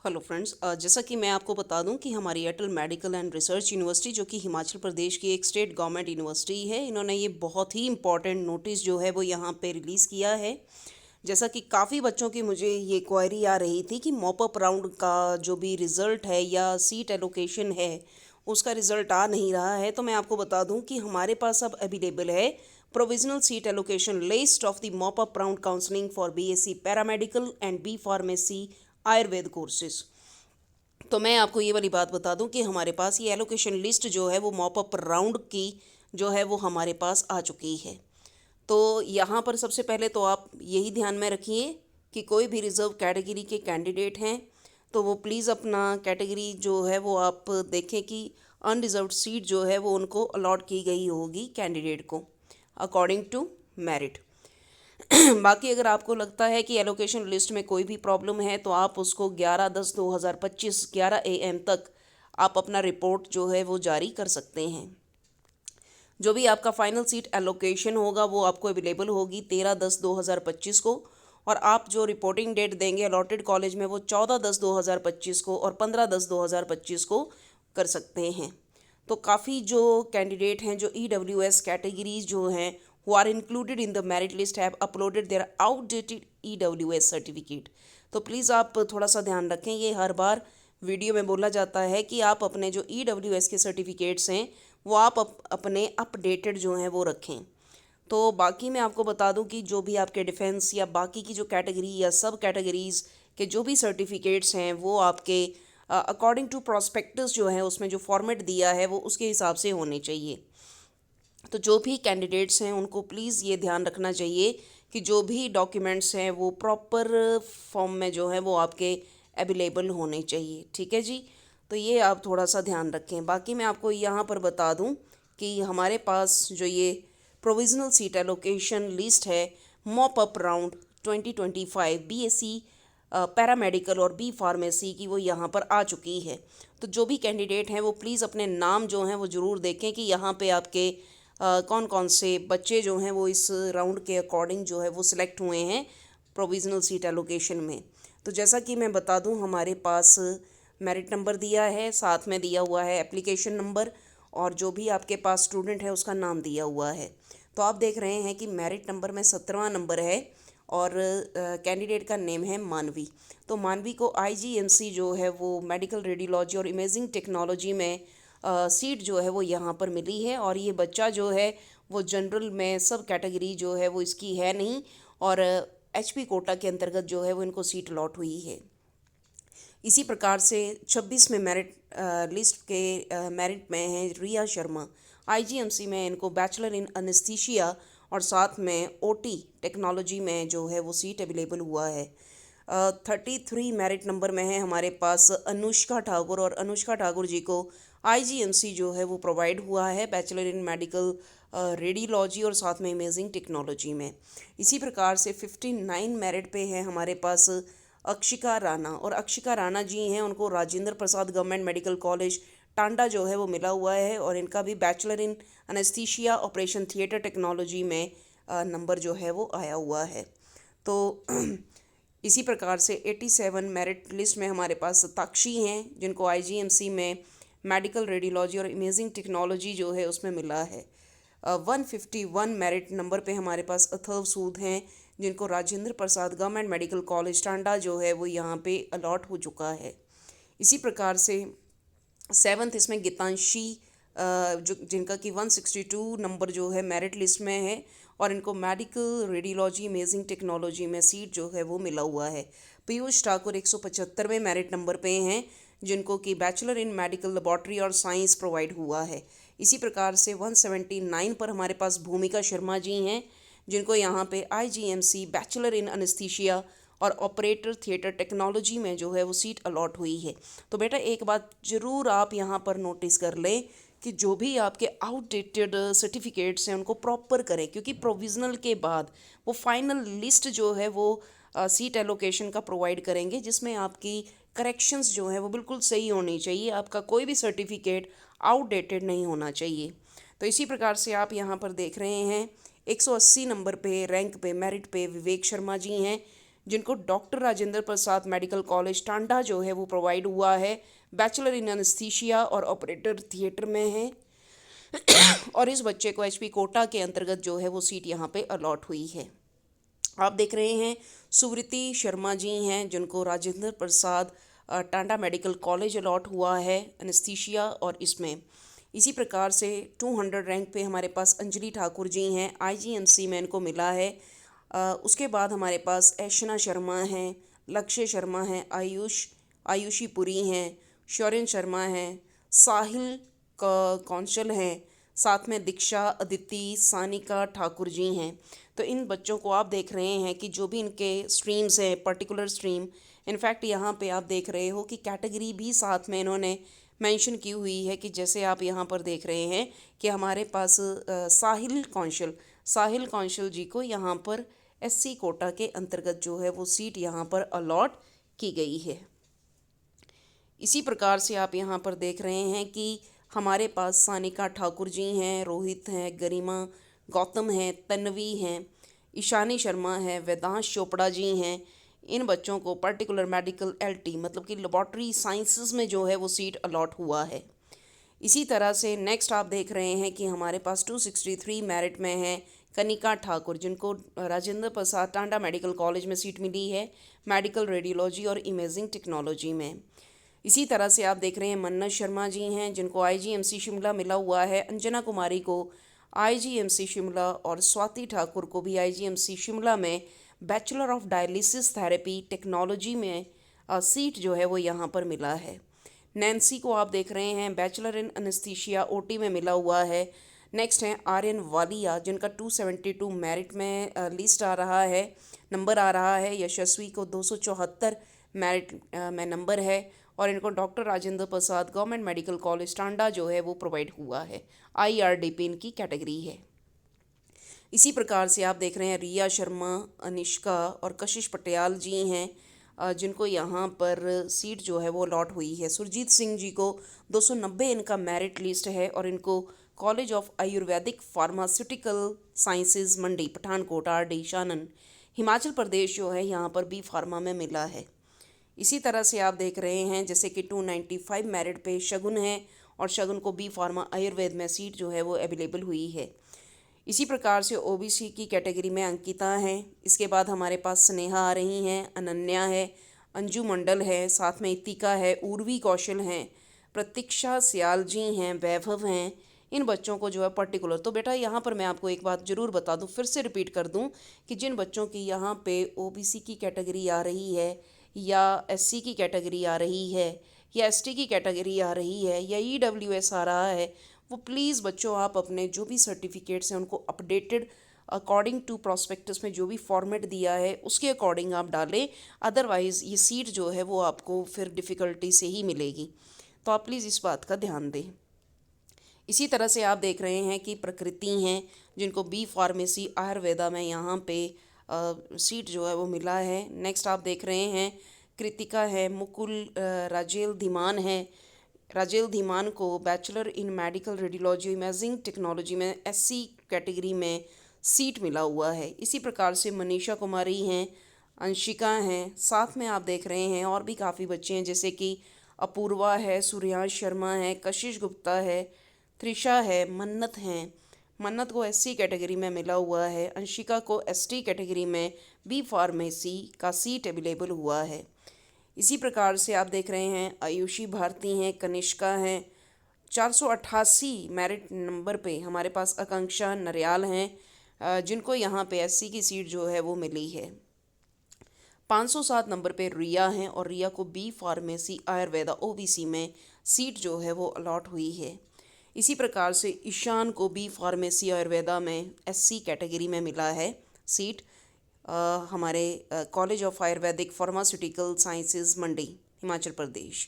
Hello friends, जैसा कि मैं आपको बता दूं कि हमारी Airtel medical and research university जो कि हिमाचल प्रदेश की एक स्टेट गवर्नमेंट यूनिवर्सिटी है, इन्होंने ये बहुत ही इंपॉर्टेंट नोटिस जो है वो यहाँ पे रिलीज़ किया है। जैसा कि काफ़ी बच्चों की मुझे ये क्वेरी आ रही थी कि मॉप अप राउंड का जो भी रिज़ल्ट है या सीट एलोकेशन है उसका रिज़ल्ट आ नहीं रहा है, तो मैं आपको बता दूं कि हमारे पास अब अवेलेबल है provisional seat allocation list of the mop up round counselling for BSc paramedical and B pharmacy Ayurveda courses. तो मैं आपको ये वाली बात बता दूं कि हमारे पास ये एलोकेशन लिस्ट जो है वो मॉप अप राउंड की जो है वो हमारे पास आ चुकी है। तो यहाँ पर सबसे पहले तो आप यही ध्यान में रखिए कि कोई भी रिज़र्व कैटेगरी के कैंडिडेट हैं तो वो प्लीज़ अपना कैटेगरी जो है वो आप देखें कि अनरिजर्व्ड सीट जो है वो उनको अलॉट की गई होगी कैंडिडेट को अकॉर्डिंग टू मेरिट। बाकी अगर आपको लगता है कि एलोकेशन लिस्ट में कोई भी प्रॉब्लम है तो आप उसको 11/10/2025 11 AM तक आप अपना रिपोर्ट जो है वो जारी कर सकते हैं। जो भी आपका फाइनल सीट एलोकेशन होगा वो आपको अवेलेबल होगी 13/10/2025 को, और आप जो रिपोर्टिंग डेट देंगे अलॉटेड कॉलेज में वो 14/10/2025 को और 15/10/2025 को कर सकते हैं। तो काफ़ी जो कैंडिडेट हैं जो EWS कैटेगरीज जो हैं who are included in the merit list have uploaded their outdated EWS certificate. तो प्लीज़ आप थोड़ा सा ध्यान रखें, ये हर बार वीडियो में बोला जाता है कि आप अपने जो EWS के सर्टिफिकेट्स हैं वो आप अपने अपडेटेड जो हैं वो रखें। तो बाकी मैं आपको बता दूं कि जो भी आपके डिफेंस या बाकी की जो कैटेगरी या सब कैटेगरीज़ के जो भी सर्टिफिकेट्स हैं वो आपके अकॉर्डिंग टू प्रॉस्पेक्टस जो है उसमें जो फॉर्मेट दिया है वो उसके हिसाब से होने चाहिए। तो जो भी कैंडिडेट्स हैं उनको प्लीज़ ये ध्यान रखना चाहिए कि जो भी डॉक्यूमेंट्स हैं वो प्रॉपर फॉर्म में जो है वो आपके अवेलेबल होने चाहिए। ठीक है जी, तो ये आप थोड़ा सा ध्यान रखें। बाकी मैं आपको यहाँ पर बता दूँ कि हमारे पास जो ये प्रोविज़नल सीट एलोकेशन लिस्ट है mop up round 2025 BSc paramedical और बी फार्मेसी की वो यहाँ पर आ चुकी है। तो जो भी कैंडिडेट हैं वो प्लीज़ अपने नाम जो हैं वो ज़रूर देखें कि यहाँ पे आपके कौन कौन से बच्चे जो हैं वो इस राउंड के अकॉर्डिंग जो है वो सिलेक्ट हुए हैं प्रोविज़नल सीट एलोकेशन में। तो जैसा कि मैं बता दूं हमारे पास मेरिट नंबर दिया है, साथ में दिया हुआ है एप्लीकेशन नंबर, और जो भी आपके पास स्टूडेंट है उसका नाम दिया हुआ है। तो आप देख रहे हैं कि मेरिट नंबर में 17वां नंबर है और कैंडिडेट का नेम है मानवी। तो मानवी को IGMC जो है वो मेडिकल रेडियोलॉजी और इमेजिंग टेक्नोलॉजी में सीट जो है वो यहाँ पर मिली है, और ये बच्चा जो है वो जनरल में सब कैटेगरी जो है वो इसकी है नहीं, और HP कोटा के अंतर्गत जो है वो इनको सीट अलॉट हुई है। इसी प्रकार से 26 में मेरिट लिस्ट के मेरिट में है रिया शर्मा। IGMC में इनको बैचलर इन अनेस्थीसिया और साथ में OT टेक्नोलॉजी में जो है वो सीट अवेलेबल हुआ है। 33 मेरिट नंबर में है हमारे पास अनुष्का ठाकुर, और अनुष्का ठाकुर जी को IGMC जो है वो प्रोवाइड हुआ है बैचलर इन मेडिकल रेडियोलॉजी और साथ में इमेजिंग टेक्नोलॉजी में। इसी प्रकार से 59 मेरिट पे है हमारे पास अक्षिका राणा, और अक्षिका राणा जी हैं उनको Rajendra Prasad government medical college Tanda जो है वो मिला हुआ है, और इनका भी bachelor in anaesthesia operation theatre technology में नंबर जो है वो आया हुआ है। तो इसी प्रकार से 87 मेरिट लिस्ट में हमारे पास साक्षी हैं जिनको IGMC में मेडिकल रेडियोलॉजी और इमेजिंग टेक्नोलॉजी जो है उसमें मिला है। 151 मेरिट नंबर पे हमारे पास अथर्व सूद हैं जिनको Rajendra Prasad government medical college Tanda जो है वो यहाँ पे अलॉट हो चुका है। इसी प्रकार से 7th इसमें गीतांशी जो जिनका कि 162 नंबर जो है मेरिट लिस्ट में है, और इनको मेडिकल रेडियोलॉजी इमेजिंग टेक्नोलॉजी में सीट जो है वो मिला हुआ है। पीयूष ठाकुर 175वें मेरिट नंबर पे हैं जिनको कि बैचलर इन मेडिकल लेबॉर्ट्री और साइंस प्रोवाइड हुआ है। इसी प्रकार से 179 पर हमारे पास भूमिका शर्मा जी हैं जिनको यहाँ पे IGMC बैचलर इन अनेस्थीसिया और ऑपरेटर थिएटर टेक्नोलॉजी में जो है वो सीट अलॉट हुई है। तो बेटा एक बात ज़रूर आप यहाँ पर नोटिस कर लें कि जो भी आपके आउटडेटेड सर्टिफिकेट्स हैं उनको प्रॉपर करें, क्योंकि प्रोविज़नल के बाद वो फाइनल लिस्ट जो है वो सीट एलोकेशन का प्रोवाइड करेंगे जिसमें आपकी करेक्शंस जो है वो बिल्कुल सही होनी चाहिए, आपका कोई भी सर्टिफिकेट आउटडेटेड नहीं होना चाहिए। तो इसी प्रकार से आप यहाँ पर देख रहे हैं 180 नंबर पे रैंक पे मेरिट पे विवेक शर्मा जी हैं जिनको doctor Rajendra Prasad medical college Tanda जो है वो प्रोवाइड हुआ है। बैचलर इन एनेस्थीसिया और ऑपरेटर थिएटर में है। और इस बच्चे को एचपी कोटा के अंतर्गत जो है वो सीट यहाँ पे अलॉट हुई है। आप देख रहे हैं सुवृति शर्मा जी हैं, जिनको Rajendra Prasad Tanda medical college allot हुआ है एनेस्थीसिया। और इसमें इसी प्रकार से 200 रैंक पे हमारे पास अंजलि ठाकुर जी हैं, आईजीएमसी में इनको मिला है। उसके बाद हमारे पास ऐशना शर्मा हैं, लक्ष्य शर्मा हैं, आयुषी पुरी हैं, शौर्यन शर्मा हैं, साहिल कौंशल हैं, साथ में दीक्षा, अदिति, सानिका ठाकुर जी हैं। तो इन बच्चों को आप देख रहे हैं कि जो भी इनके स्ट्रीम्स हैं, पर्टिकुलर स्ट्रीम, इनफैक्ट यहाँ पे आप देख रहे हो कि कैटेगरी भी साथ में इन्होंने मेंशन की हुई है। कि जैसे आप यहाँ पर देख रहे हैं कि हमारे पास साहिल कौंशल जी को यहाँ पर एससी कोटा के अंतर्गत जो है वो सीट यहाँ पर अलॉट की गई है। इसी प्रकार से आप यहाँ पर देख रहे हैं कि हमारे पास सानिका ठाकुर जी हैं, रोहित हैं, गरिमा गौतम हैं, तन्वी हैं, ईशानी शर्मा है, वेदांश चोपड़ा जी हैं। इन बच्चों को पर्टिकुलर मेडिकल एलटी मतलब कि लेबॉर्ट्री साइंसेस में जो है वो सीट अलॉट हुआ है। इसी तरह से नेक्स्ट आप देख रहे हैं कि हमारे पास 263 मेरिट में है कनिका ठाकुर, जिनको राजेंद्र प्रसाद टांडा मेडिकल कॉलेज में सीट मिली है मेडिकल रेडियोलॉजी और इमेजिंग टेक्नोलॉजी में। इसी तरह से आप देख रहे हैं मन्नत शर्मा जी हैं, जिनको आईजीएमसी शिमला मिला हुआ है। अंजना कुमारी को आईजीएमसी शिमला और स्वाति ठाकुर को भी आईजीएमसी शिमला में bachelor of dialysis therapy technology में सीट जो है वो यहाँ पर मिला है। नैन्सी को आप देख रहे हैं बैचलर इन एनेस्थीसिया ओटी में मिला हुआ है। नेक्स्ट हैं आर्यन वालिया, जिनका 272 मेरिट में लिस्ट आ रहा है, नंबर आ रहा है। यशस्वी को 274 मेरिट में नंबर है और इनको doctor Rajendra Prasad government medical college Tanda जो है वो प्रोवाइड हुआ है। आईआरडीपी इनकी कैटेगरी है। इसी प्रकार से आप देख रहे हैं रिया शर्मा, अनिष्का और कशिश पटियाल जी हैं, जिनको यहाँ पर सीट जो है वो अलॉट हुई है। सुरजीत सिंह जी को 290 इनका मेरिट लिस्ट है और इनको college of Ayurvedic pharmaceutical sciences Mandi Pathankot RD Shanan Himachal Pradesh जो है यहाँ पर बी फार्मा में मिला है। इसी तरह से आप देख रहे हैं जैसे कि 295 मेरिट पे शगुन है और शगुन को बी फार्मा आयुर्वेद में सीट जो है वो अवेलेबल हुई है। इसी प्रकार से ओबीसी की कैटेगरी में अंकिता हैं। इसके बाद हमारे पास स्नेहा आ रही हैं, अनन्या है, अंजू मंडल है, साथ में इतिका है, उर्वी कौशल हैं, प्रतीक्षा सियाल जी हैं, वैभव हैं। इन बच्चों को जो है पर्टिकुलर, तो बेटा यहाँ पर मैं आपको एक बात ज़रूर बता दूँ, फिर से रिपीट कर दूँ कि जिन बच्चों की यहाँ पे ओबीसी की कैटेगरी आ रही है या एससी की कैटेगरी आ रही है या एसटी की कैटेगरी आ रही है या ईडब्ल्यूएस आ रहा है, वो प्लीज़ बच्चों आप अपने जो भी सर्टिफिकेट्स हैं उनको अपडेटेड अकॉर्डिंग टू प्रॉस्पेक्टस में जो भी फॉर्मेट दिया है उसके अकॉर्डिंग आप डालें। अदरवाइज़ ये सीट जो है वो आपको फिर डिफ़िकल्टी से ही मिलेगी, तो आप प्लीज़ इस बात का ध्यान दें। इसी तरह से आप देख रहे हैं कि प्रकृति हैं, जिनको बी फार्मेसी आयुर्वेदा में यहाँ पे सीट जो है वो मिला है। नेक्स्ट आप देख रहे हैं कृतिका है, मुकुल राजेल धीमान है। राजेल धीमान को bachelor in medical radiology imaging technology में एससी कैटेगरी में सीट मिला हुआ है। इसी प्रकार से मनीषा कुमारी हैं, अंशिका हैं, साथ में आप देख रहे हैं और भी काफ़ी बच्चे हैं जैसे कि अपूर्वा है, सूर्यांश शर्मा है, कशिश गुप्ता है, त्रिशा है, मन्नत हैं। मन्नत को एससी कैटेगरी में मिला हुआ है, अंशिका को एसटी कैटेगरी में बी फार्मेसी का सीट अवेलेबल हुआ है। इसी प्रकार से आप देख रहे हैं आयुषी भारती हैं, कनिष्का हैं। 488 मेरिट नंबर पे हमारे पास आकांक्षा नरियाल हैं, जिनको यहाँ पे एससी की सीट जो है वो मिली है। 507 नंबर पे रिया हैं और रिया को बी फार्मेसी आयुर्वेदा ओबीसी में सीट जो है वो अलॉट हुई है। इसी प्रकार से ईशान को बी फार्मेसी आयुर्वेदा में एससी कैटेगरी में मिला है सीट हमारे college of Ayurvedic pharmaceutical sciences Mandi Himachal Pradesh.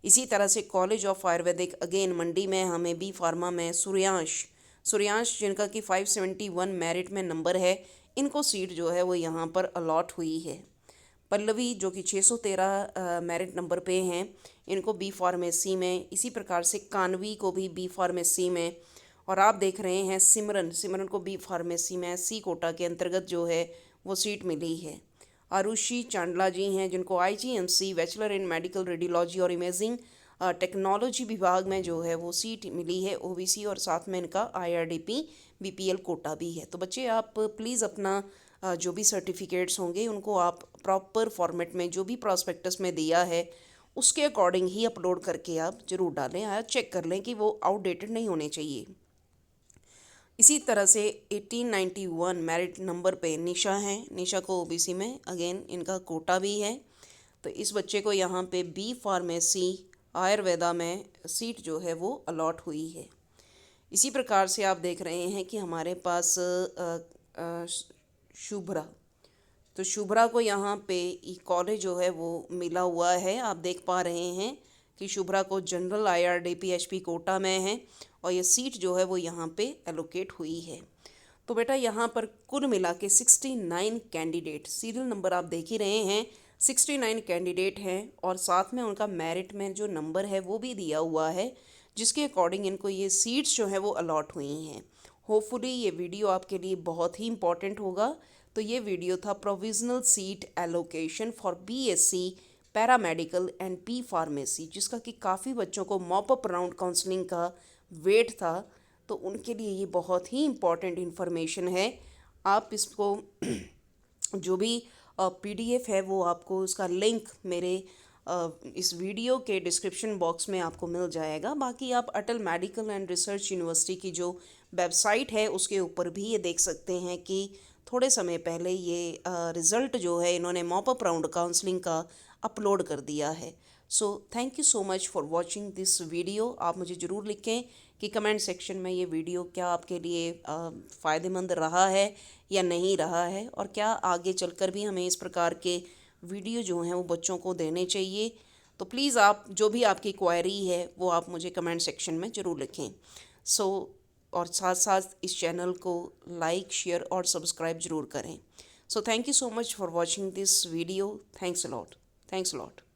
इसी तरह से college of Ayurvedic again Mandi में हमें बी फार्मा में सूर्यांश जिनका कि 571 मेरिट में नंबर है, इनको सीट जो है वो यहाँ पर अलॉट हुई है। पल्लवी जो कि 613 मेरिट नंबर पे हैं, इनको बी फार्मेसी में। इसी प्रकार से कानवी को भी बी फार्मेसी में। और आप देख रहे हैं सिमरन को बी फार्मेसी में सी कोटा के अंतर्गत जो है वो सीट मिली है। आरुषि चांडला जी हैं, जिनको IGMC bachelor in medical radiology और इमेजिंग टेक्नोलॉजी विभाग में जो है वो सीट मिली है OBC, और साथ में इनका IRDP BPL कोटा भी है। तो बच्चे आप प्लीज़ अपना जो भी सर्टिफिकेट्स होंगे उनको आप प्रॉपर फॉर्मेट में जो भी प्रॉस्पेक्टस में दिया है उसके अकॉर्डिंग ही अपलोड करके आप ज़रूर डालें, या चेक कर लें कि वो आउटडेटेड नहीं होने चाहिए। इसी तरह से 1891 मेरिट नंबर पे निशा हैं, निशा को OBC में अगेन इनका कोटा भी है। तो इस बच्चे को यहाँ पे B फार्मेसी आयुर्वेदा में सीट जो है वो अलॉट हुई है। इसी प्रकार से आप देख रहे हैं कि हमारे पास शुभ्रा, तो शुभ्रा को यहाँ पे कॉलेज जो है वो मिला हुआ है। आप देख पा रहे हैं कि शुभ्रा को जनरल IRDP HP कोटा में है और ये सीट जो है वो यहाँ पे एलोकेट हुई है। तो बेटा यहाँ पर कुल मिला के 69 कैंडिडेट, सीरियल नंबर आप देख ही रहे हैं, 69 कैंडिडेट हैं और साथ में उनका मेरिट में जो नंबर है वो भी दिया हुआ है, जिसके अकॉर्डिंग इनको ये सीट्स जो है वो अलॉट हुई हैं। होपफुली ये वीडियो आपके लिए बहुत ही इम्पॉर्टेंट होगा। तो ये वीडियो था provisional seat allocation for BSc paramedical and P pharmacy, जिसका कि काफ़ी बच्चों को मॉप अप राउंड काउंसलिंग का वेट था। तो उनके लिए ये बहुत ही इम्पॉर्टेंट इन्फॉर्मेशन है। आप इसको जो भी PDF है वो आपको उसका लिंक मेरे इस वीडियो के डिस्क्रिप्शन बॉक्स में आपको मिल जाएगा। बाकी आप अटल मेडिकल एंड रिसर्च यूनिवर्सिटी की जो वेबसाइट है उसके ऊपर भी ये देख सकते हैं कि थोड़े समय पहले ये रिज़ल्ट जो है इन्होंने मॉप अप राउंड काउंसलिंग का अपलोड कर दिया है। So thank you so much for watching this video. आप मुझे ज़रूर लिखें कि कमेंट सेक्शन में ये वीडियो क्या आपके लिए फ़ायदेमंद रहा है या नहीं रहा है, और क्या आगे चलकर भी हमें इस प्रकार के वीडियो जो हैं वो बच्चों को देने चाहिए। तो प्लीज़ आप जो भी आपकी क्वेरी है वो आप मुझे कमेंट सेक्शन में ज़रूर लिखें। और साथ साथ इस चैनल को लाइक, शेयर और सब्सक्राइब ज़रूर करें। So thank you so much for watching this video. Thanks a lot.